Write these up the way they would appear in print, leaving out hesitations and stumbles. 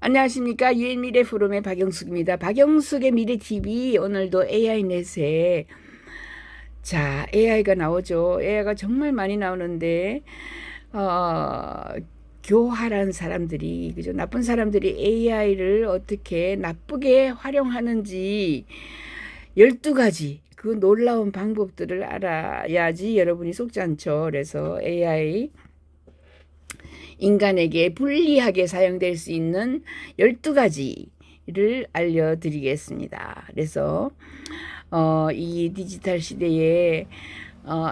안녕하십니까. 유엔미래 포럼의 박영숙입니다. 박영숙의 미래TV 오늘도 AI넷에 AI가 나오죠. AI가 정말 많이 나오는데 교활한 사람들이 그죠? 나쁜 사람들이 AI를 어떻게 나쁘게 활용하는지 12가지 그 놀라운 방법들을 알아야지 여러분이 속지 않죠. 그래서 AI 인간에게 불리하게 사용될 수 있는 12가지를 알려드리겠습니다. 그래서 이 디지털 시대에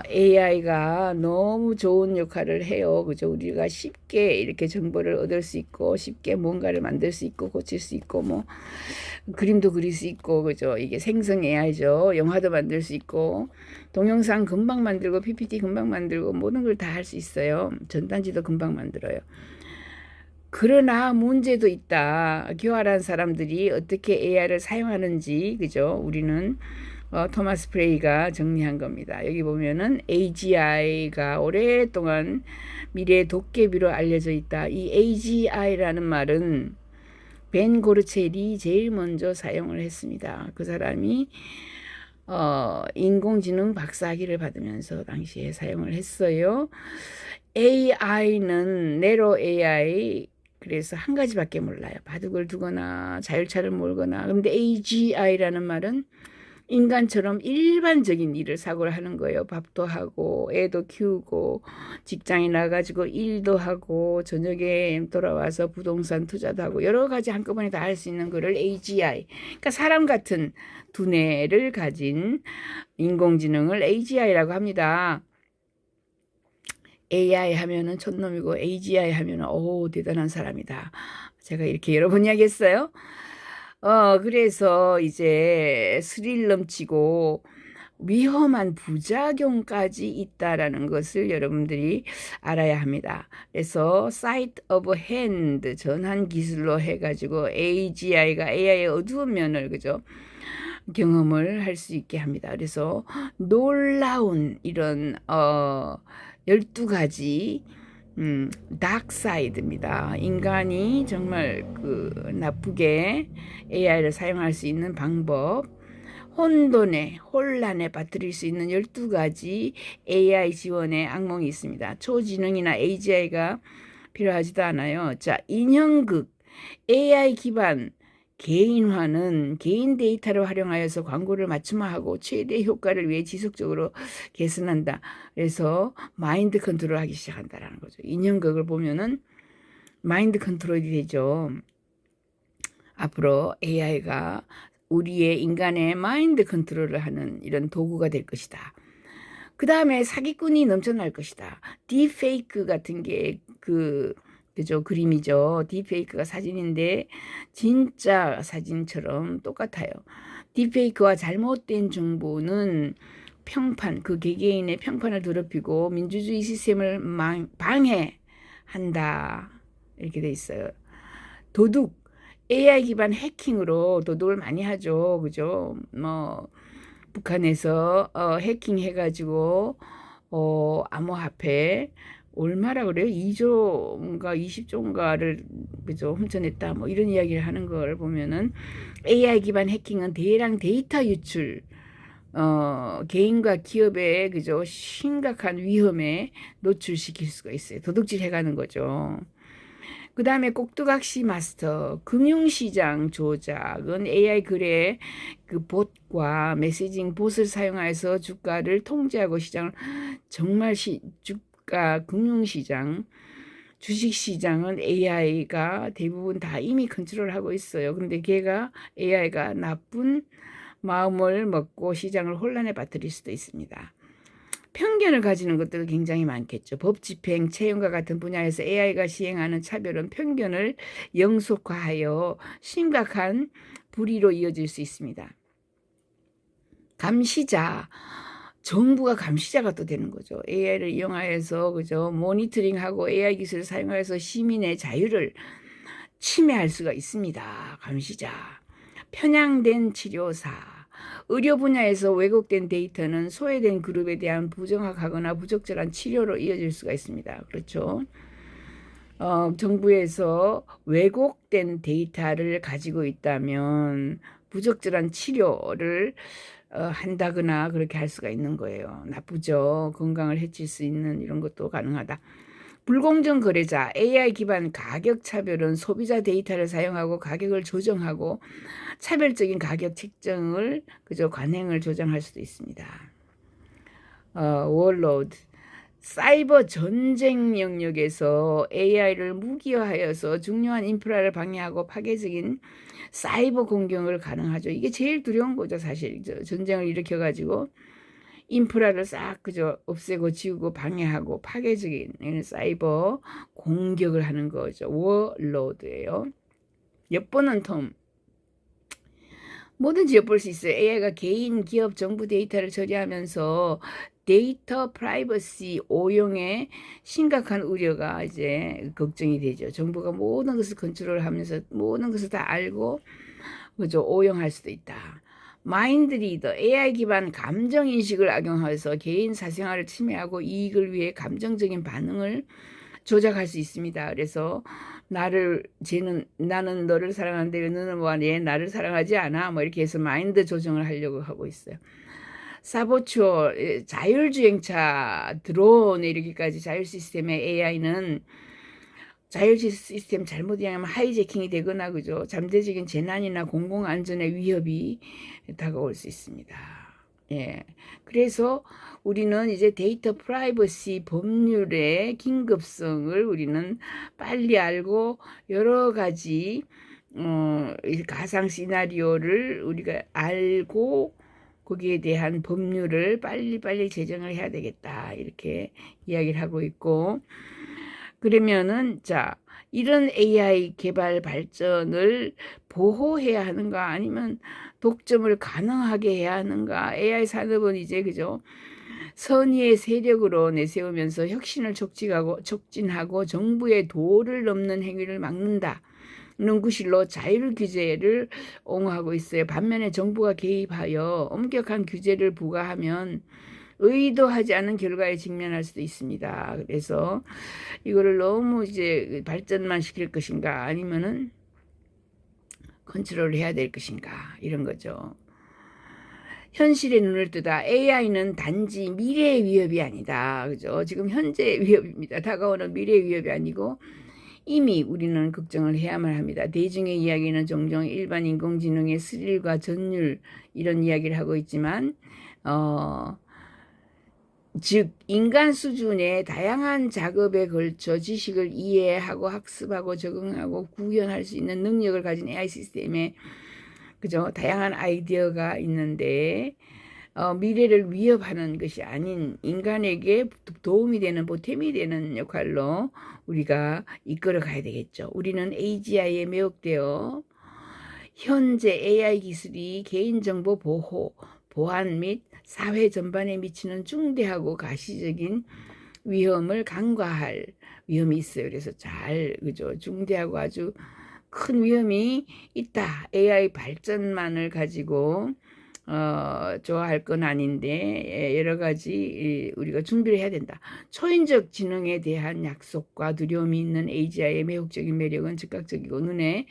AI가 너무 좋은 역할을 해요. 그죠? 우리가 쉽게 이렇게 정보를 얻을 수 있고, 쉽게 뭔가를 만들 수 있고, 고칠 수 있고, 뭐, 그림도 그릴 수 있고, 그죠? 이게 생성 AI죠. 영화도 만들 수 있고, 동영상 금방 만들고, PPT 금방 만들고, 모든 걸 다 할 수 있어요. 전단지도 금방 만들어요. 그러나 문제도 있다. 교활한 사람들이 어떻게 AI를 사용하는지, 그죠? 우리는 토마스 프레이가 정리한 겁니다. 여기 보면은 AGI가 오랫동안 미래의 도깨비로 알려져 있다. 이 AGI라는 말은 벤 고르첼이 제일 먼저 사용을 했습니다. 그 사람이 인공지능 박사학위를 받으면서 당시에 사용을 했어요. AI는 네로 AI, 그래서 한 가지밖에 몰라요. 바둑을 두거나 자율차를 몰거나. 근데 AGI라는 말은 인간처럼 일반적인 일을 사고를 하는 거예요. 밥도 하고 애도 키우고 직장에 나가지고 일도 하고 저녁에 돌아와서 부동산 투자도 하고 여러 가지 한꺼번에 다 할 수 있는 거를 AGI, 그러니까 사람 같은 두뇌를 가진 인공지능을 AGI라고 합니다. AI 하면은 촌놈이고 AGI 하면은 오 대단한 사람이다. 제가 이렇게 여러 번 이야기했어요. 그래서 이제 스릴 넘치고 위험한 부작용까지 있다라는 것을 여러분들이 알아야 합니다. 그래서 Sight of Hand 전환 기술로 해가지고 AGI가 AI의 어두운 면을 그죠? 경험을 할 수 있게 합니다. 그래서 놀라운 이런 12가지 다크사이드입니다. 인간이 정말 그 나쁘게 AI를 사용할 수 있는 방법, 혼란에 빠뜨릴 수 있는 12가지 AI 지원의 악몽이 있습니다. 초지능이나 AGI가 필요하지도 않아요. 자, 인형극, AI 기반 개인화는 개인 데이터를 활용하여서 광고를 맞춤화하고 최대 효과를 위해 지속적으로 개선한다. 그래서 마인드 컨트롤 하기 시작한다라는 거죠. 인형극을 보면은 마인드 컨트롤이 되죠. 앞으로 AI가 우리의 인간의 마인드 컨트롤을 하는 이런 도구가 될 것이다. 그 다음에 사기꾼이 넘쳐날 것이다. 딥페이크 같은 게 그죠? 그림이죠. 딥페이크가 사진인데 진짜 사진처럼 똑같아요. 딥페이크와 잘못된 정보는 그 개개인의 평판을 더럽히고 민주주의 시스템을 방해한다. 이렇게 돼 있어요. 도둑, AI 기반 해킹으로 도둑을 많이 하죠. 그죠? 뭐 북한에서 해킹해가지고 암호화폐 얼마라 그래요? 2조인가 20조인가를 그죠? 훔쳐냈다. 뭐 이런 이야기를 하는 걸 보면은 AI 기반 해킹은 대량 데이터 유출, 개인과 기업의 그죠? 심각한 위험에 노출시킬 수가 있어요. 도둑질 해가는 거죠. 그 다음에 꼭두각시 마스터, 금융시장 조작은 AI 거래 그 봇과 메시징 봇을 사용해서 주가를 통제하고 시장을 정말 금융시장, 주식시장은 AI가 대부분 다 이미 컨트롤하고 있어요. 근데 AI가 나쁜 마음을 먹고 시장을 혼란에 빠뜨릴 수도 있습니다. 편견을 가지는 것들도 굉장히 많겠죠. 법 집행, 채용과 같은 분야에서 AI가 시행하는 차별은 편견을 영속화하여 심각한 불의로 이어질 수 있습니다. 감시자, 정부가 감시자가 또 되는 거죠. AI를 이용하여서 그죠? 모니터링하고 AI 기술을 사용하여서 시민의 자유를 침해할 수가 있습니다. 감시자. 편향된 치료사. 의료 분야에서 왜곡된 데이터는 소외된 그룹에 대한 부정확하거나 부적절한 치료로 이어질 수가 있습니다. 그렇죠? 정부에서 왜곡된 데이터를 가지고 있다면 부적절한 치료를 한다거나 그렇게 할 수가 있는 거예요. 나쁘죠. 건강을 해칠 수 있는 이런 것도 가능하다. 불공정 거래자, AI 기반 가격 차별은 소비자 데이터를 사용하고 가격을 조정하고 차별적인 가격 책정을 관행을 조정할 수도 있습니다. 월로드, 사이버 전쟁 영역에서 AI를 무기화하여서 중요한 인프라를 방해하고 파괴적인 사이버 공격을 가능하죠. 이게 제일 두려운 거죠, 사실. 전쟁을 일으켜가지고 인프라를 싹 없애고 지우고 방해하고 파괴적인 사이버 공격을 하는 거죠. 워로드예요. 엿보는 텀. 뭐든지 엿볼 수 있어요. AI가 개인, 기업, 정부 데이터를 처리하면서 데이터 프라이버시 오용에 심각한 우려가 이제 걱정이 되죠. 정부가 모든 것을 컨트롤하면서 모든 것을 다 알고 오용할 수도 있다. 마인드 리더, AI 기반 감정 인식을 악용해서 개인 사생활을 침해하고 이익을 위해 감정적인 반응을 조작할 수 있습니다. 그래서 나는 너를 사랑하는데 왜 너는 왜 나를 사랑하지 않아? 뭐 이렇게 해서 마인드 조정을 하려고 하고 있어요. 사보추어, 자율주행차, 드론 이렇게까지 자율 시스템의 AI는 자율 시스템 잘못 이용하면 하이제킹이 되거나 잠재적인 재난이나 공공안전의 위협이 다가올 수 있습니다. 예. 그래서 우리는 이제 데이터 프라이버시 법률의 긴급성을 우리는 빨리 알고 여러 가지 가상 시나리오를 우리가 알고 거기에 대한 법률을 빨리빨리 제정을 해야 되겠다. 이렇게 이야기를 하고 있고, 그러면은 이런 AI 개발 발전을 보호해야 하는가 아니면 독점을 가능하게 해야 하는가? AI 산업은 이제 선의의 세력으로 내세우면서 혁신을 촉진하고 정부의 도를 넘는 행위를 막는다. 는 구실로 자율 규제를 옹호하고 있어요. 반면에 정부가 개입하여 엄격한 규제를 부과하면 의도하지 않은 결과에 직면할 수도 있습니다. 그래서 이거를 너무 이제 발전만 시킬 것인가 아니면은 컨트롤을 해야 될 것인가 이런 거죠. 현실의 눈을 뜨다. AI는 단지 미래의 위협이 아니다. 그죠? 지금 현재의 위협입니다. 다가오는 미래의 위협이 아니고 이미 우리는 걱정을 해야만 합니다. 대중의 이야기는 종종 일반 인공지능의 스릴과 전율 이런 이야기를 하고 있지만 즉 인간 수준의 다양한 작업에 걸쳐 지식을 이해하고 학습하고 적응하고 구현할 수 있는 능력을 가진 AI 시스템에 다양한 아이디어가 있는데 미래를 위협하는 것이 아닌 인간에게 도움이 되는 보탬이 되는 역할로 우리가 이끌어 가야 되겠죠. 우리는 AGI에 매혹되어 현재 AI 기술이 개인정보 보호, 보안 및 사회 전반에 미치는 중대하고 가시적인 위험을 간과할 위험이 있어요. 그래서 중대하고 아주 큰 위험이 있다. AI 발전만을 가지고 좋아할 건 아닌데 여러 가지 우리가 준비를 해야 된다. 초인적 지능에 대한 약속과 두려움이 있는 AGI의 매혹적인 매력은 즉각적이고 눈에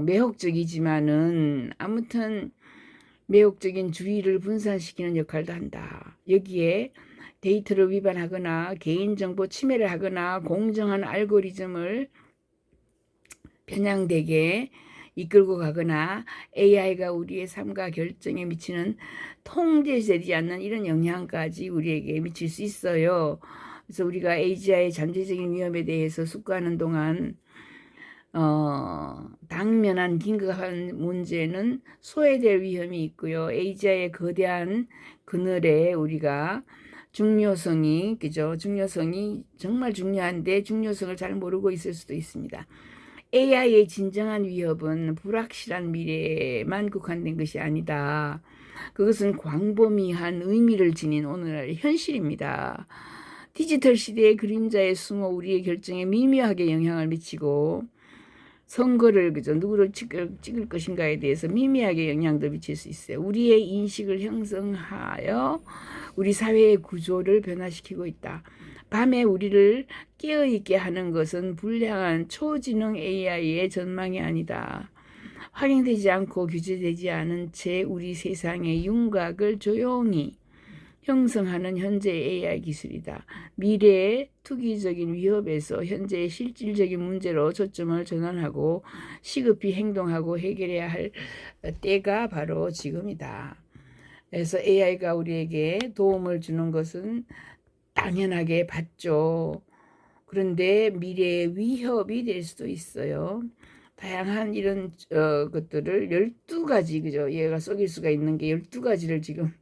매혹적이지만은 아무튼 매혹적인 주의를 분산시키는 역할도 한다. 여기에 데이터를 위반하거나 개인정보 침해를 하거나 공정한 알고리즘을 편향되게 이끌고 가거나 AI가 우리의 삶과 결정에 미치는 통제되지 않는 이런 영향까지 우리에게 미칠 수 있어요. 그래서 우리가 AGI의 잠재적인 위험에 대해서 숙고하는 동안 당면한 긴급한 문제는 소외될 위험이 있고요. AGI의 거대한 그늘에 우리가 중요성이 정말 중요한데 중요성을 잘 모르고 있을 수도 있습니다. AI의 진정한 위협은 불확실한 미래에만 국한된 것이 아니다. 그것은 광범위한 의미를 지닌 오늘날의 현실입니다. 디지털 시대의 그림자에 숨어 우리의 결정에 미묘하게 영향을 미치고 선거를 누구를 찍을 것인가에 대해서 미미하게 영향도 미칠 수 있어요. 우리의 인식을 형성하여 우리 사회의 구조를 변화시키고 있다. 밤에 우리를 깨어있게 하는 것은 불량한 초지능 AI의 전망이 아니다. 확인되지 않고 규제되지 않은 채 우리 세상의 윤곽을 조용히 형성하는 현재의 AI 기술이다. 미래의 투기적인 위협에서 현재의 실질적인 문제로 초점을 전환하고 시급히 행동하고 해결해야 할 때가 바로 지금이다. 그래서 AI가 우리에게 도움을 주는 것은 당연하게 받죠. 그런데 미래의 위협이 될 수도 있어요. 다양한 이런 것들을 12가지, 그죠? 얘가 속일 수가 있는 게 12가지를 지금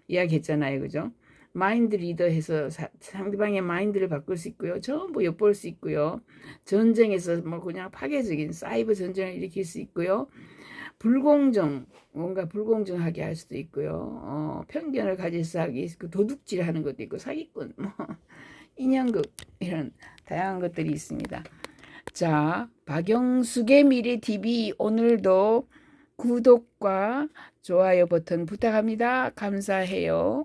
이야기했잖아요. 그죠? 마인드 리더 해서 상대방의 마인드를 바꿀 수 있고요. 전부 엿볼 수 있고요. 전쟁에서 뭐 그냥 파괴적인 사이버 전쟁을 일으킬 수 있고요. 뭔가 불공정하게 할 수도 있고요. 편견을 가져서 하기, 도둑질 하는 것도 있고, 사기꾼, 뭐, 인형극, 이런 다양한 것들이 있습니다. 자, 박영숙의 미래TV 오늘도 구독과 좋아요 버튼 부탁합니다. 감사해요.